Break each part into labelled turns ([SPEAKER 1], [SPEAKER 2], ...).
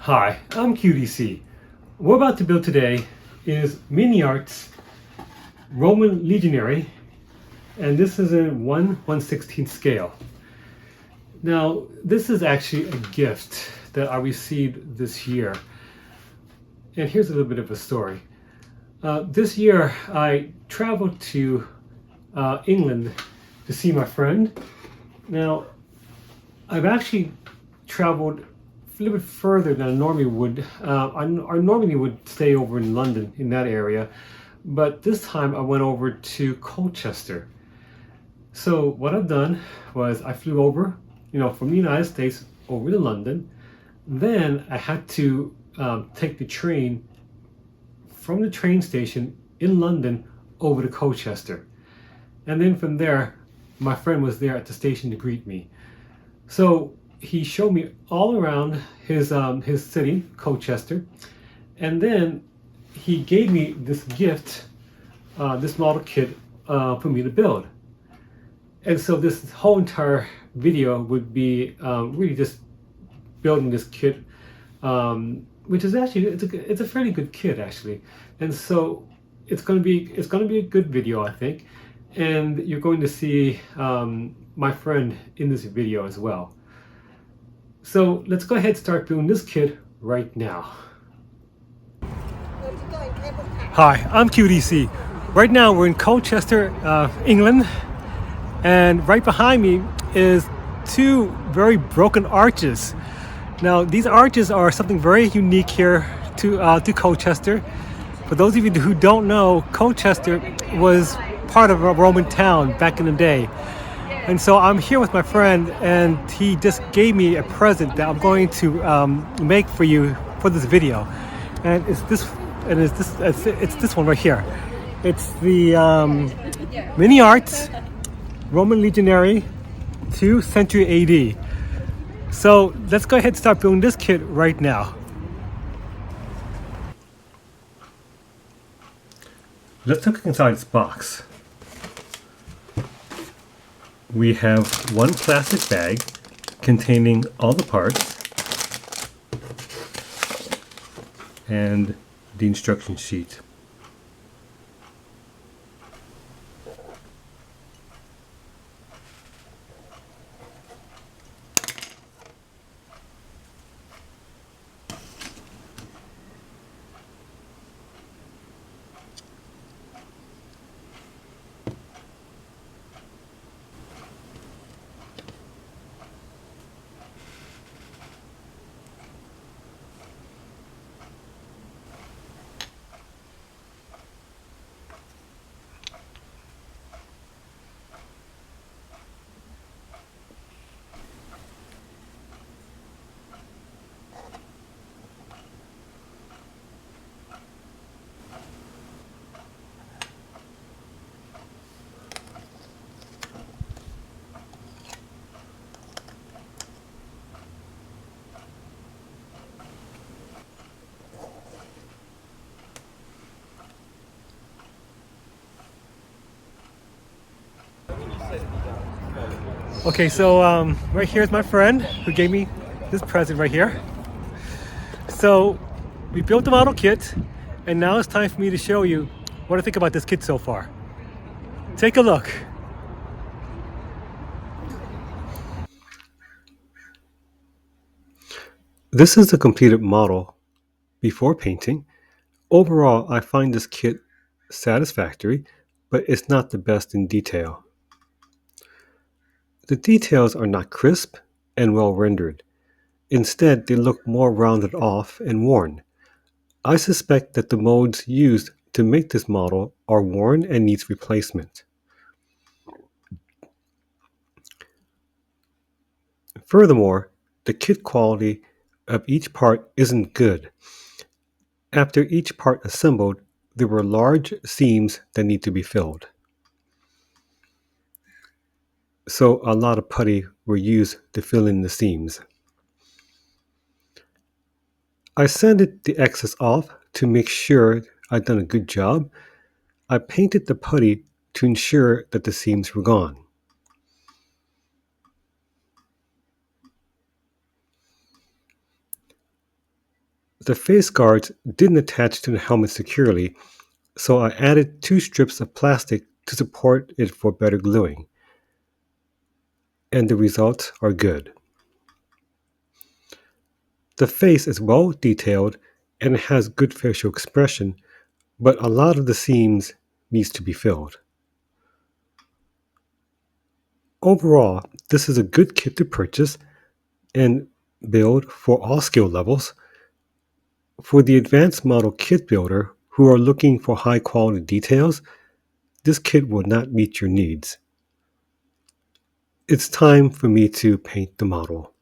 [SPEAKER 1] Hi, I'm QDC. What we're about to build today is MiniArt's Roman Legionary, and this is a 1/116 scale. Now, this is actually a gift that I received this year. And here's a little bit of a story. This year, I traveled to England to see my friend. Now, I've actually traveled a little bit further than I normally would. I normally would stay over in London, in that area, but this time I went over to Colchester. So what I've done was I flew over, from the United States over to London. Then I had to take the train from the train station in London over to Colchester. And then from there, my friend was there at the station to greet me. So he showed me all around his city, Colchester, and then he gave me this gift, this model kit for me to build. And so this whole entire video would be really just building this kit, which is actually it's a fairly good kit actually, and so it's going to be a good video, I think, and you're going to see my friend in this video as well. So let's go ahead and start building this kit right now. Hi, I'm QDC. Right now we're in Colchester, England, and right behind me is two very broken arches. Now these arches are something very unique here to Colchester. For those of you who don't know, Colchester was part of a Roman town back in the day. And so I'm here with my friend, and he just gave me a present that I'm going to make for you for this video. And it's this one right here. It's the MiniArt Roman Legionary 2nd century AD. So let's go ahead and start building this kit right now. Let's look inside this box. We have one plastic bag containing all the parts and the instruction sheet. Okay, so right here is my friend who gave me this present right here. So we built the model kit, and now it's time for me to show you what I think about this kit so far. Take a look. This is the completed model before painting. Overall, I find this kit satisfactory, but it's not the best in detail. The details are not crisp and well rendered. Instead, they look more rounded off and worn. I suspect that the molds used to make this model are worn and needs replacement. Furthermore, the kit quality of each part isn't good. After each part assembled, there were large seams that need to be filled. So a lot of putty were used to fill in the seams. I sanded the excess off to make sure I'd done a good job. I painted the putty to ensure that the seams were gone. The face guards didn't attach to the helmet securely, so I added two strips of plastic to support it for better gluing, and the results are good. The face is well detailed and it has good facial expression, but a lot of the seams needs to be filled. Overall, this is a good kit to purchase and build for all skill levels. For the advanced model kit builder who are looking for high quality details, this kit will not meet your needs. It's time for me to paint the model.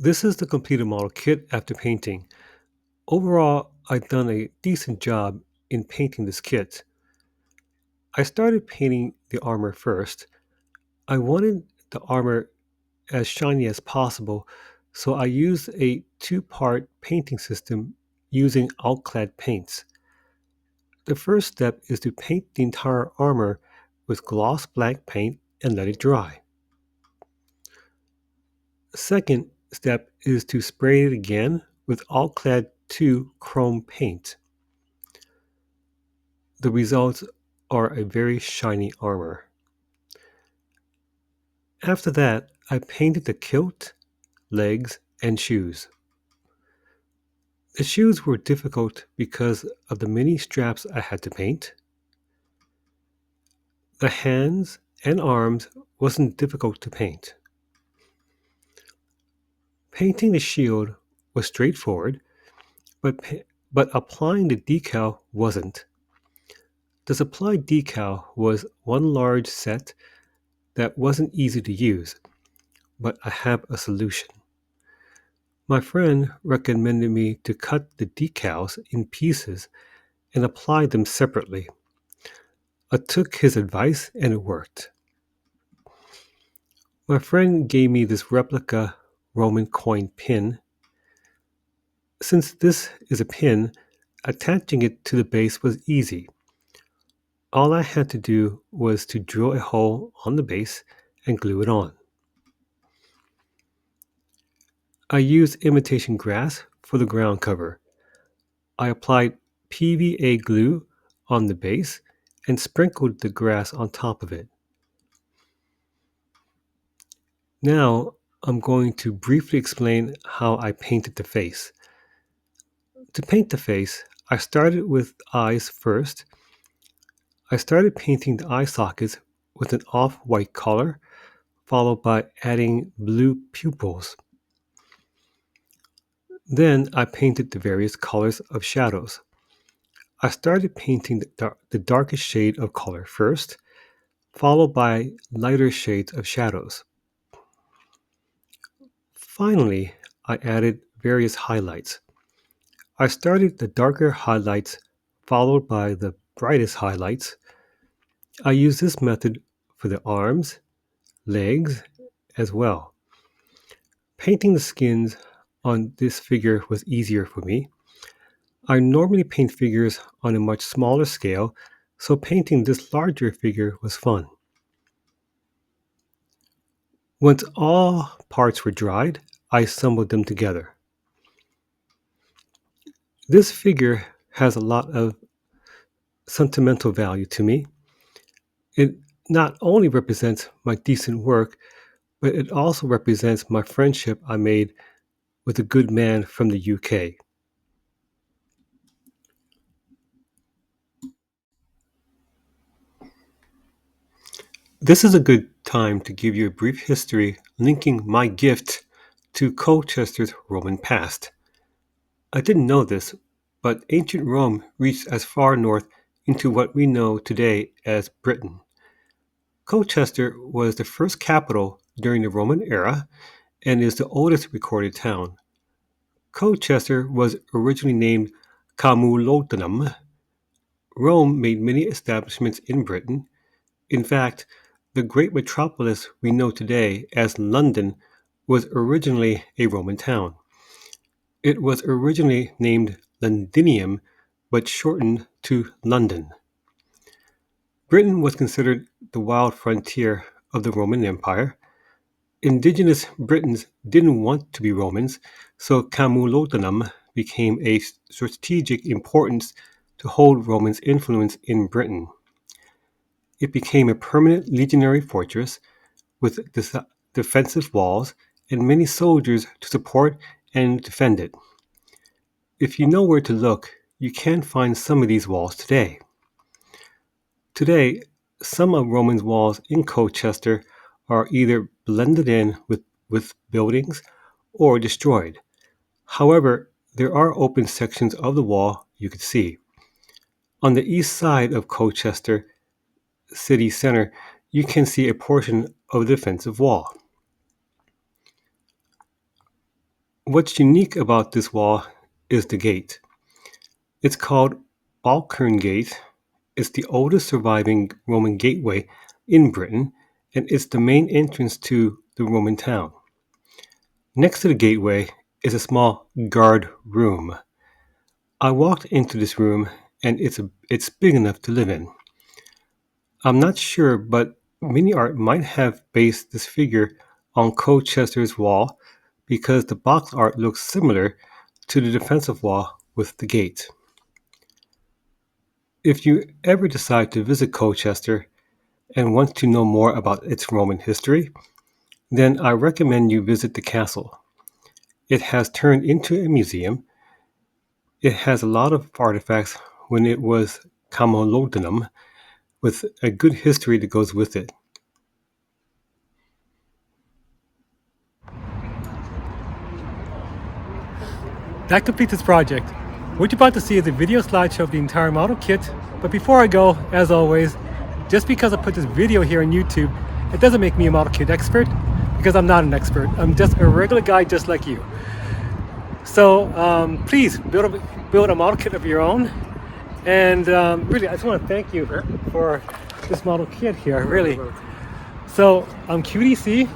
[SPEAKER 1] This is the completed model kit after painting. Overall, I've done a decent job in painting this kit. I started painting the armor first. I wanted the armor as shiny as possible, so I used a two-part painting system using alclad paints. The first step is to paint the entire armor with gloss black paint and let it dry. The second step is to spray it again with Alclad 2 chrome paint. The results are a very shiny armor. After that, I painted the kilt, legs, and shoes. The shoes were difficult because of the many straps I had to paint. The hands and arms wasn't difficult to paint. Painting the shield was straightforward, but applying the decal wasn't. The supplied decal was one large set that wasn't easy to use, but I have a solution. My friend recommended me to cut the decals in pieces and apply them separately. I took his advice and it worked. My friend gave me this replica Roman coin pin. Since this is a pin, attaching it to the base was easy. All I had to do was to drill a hole on the base and glue it on. I used imitation grass for the ground cover. I applied PVA glue on the base and sprinkled the grass on top of it. Now I'm going to briefly explain how I painted the face. To paint the face, I started with eyes first. I started painting the eye sockets with an off-white color, followed by adding blue pupils. Then I painted the various colors of shadows. I started painting the darkest shade of color first, followed by lighter shades of shadows. Finally, I added various highlights. I started the darker highlights, followed by the brightest highlights. I used this method for the arms, legs, as well. Painting the skins on this figure was easier for me. I normally paint figures on a much smaller scale, so painting this larger figure was fun. Once all parts were dried, I assembled them together. This figure has a lot of sentimental value to me. It not only represents my decent work, but it also represents my friendship I made with a good man from the UK. This is a good time to give you a brief history linking my gift to Colchester's Roman past. I didn't know this, but ancient Rome reached as far north into what we know today as Britain. Colchester was the first capital during the Roman era and is the oldest recorded town. Colchester was originally named Camulotanum. Rome made many establishments in Britain. In fact, the great metropolis we know today as London was originally a Roman town. It was originally named Londinium, but shortened to London. Britain was considered the wild frontier of the Roman Empire. Indigenous Britons didn't want to be Romans, so Camulotanum became a strategic importance to hold Romans' influence in Britain. It became a permanent legionary fortress with defensive walls and many soldiers to support and defend it. If you know where to look, you can find some of these walls today. Today, some of Roman's walls in Colchester are either blended in with buildings or destroyed. However, there are open sections of the wall you could see. On the east side of Colchester city center, you can see a portion of the defensive wall. What's unique about this wall is the gate. It's called Balkern Gate. It's the oldest surviving Roman gateway in Britain, and it's the main entrance to the Roman town. Next to the gateway is a small guard room. I walked into this room and it's big enough to live in. I'm not sure, but MiniArt might have based this figure on Colchester's wall because the box art looks similar to the defensive wall with the gate. If you ever decide to visit Colchester and want to know more about its Roman history, then I recommend you visit the castle. It has turned into a museum. It has a lot of artifacts when it was Camulodunum, with a good history that goes with it. That completes this project. What you're about to see is a video slideshow of the entire model kit. But before I go, as always, just because I put this video here on YouTube, it doesn't make me a model kit expert, because I'm not an expert. I'm just a regular guy just like you. So please build a model kit of your own. And really, I just want to thank you for this model kit here, really. So I'm QDC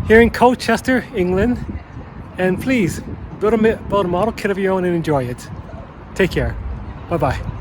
[SPEAKER 1] here in Colchester, England. And please build a model kit of your own and enjoy it. Take care. Bye-bye.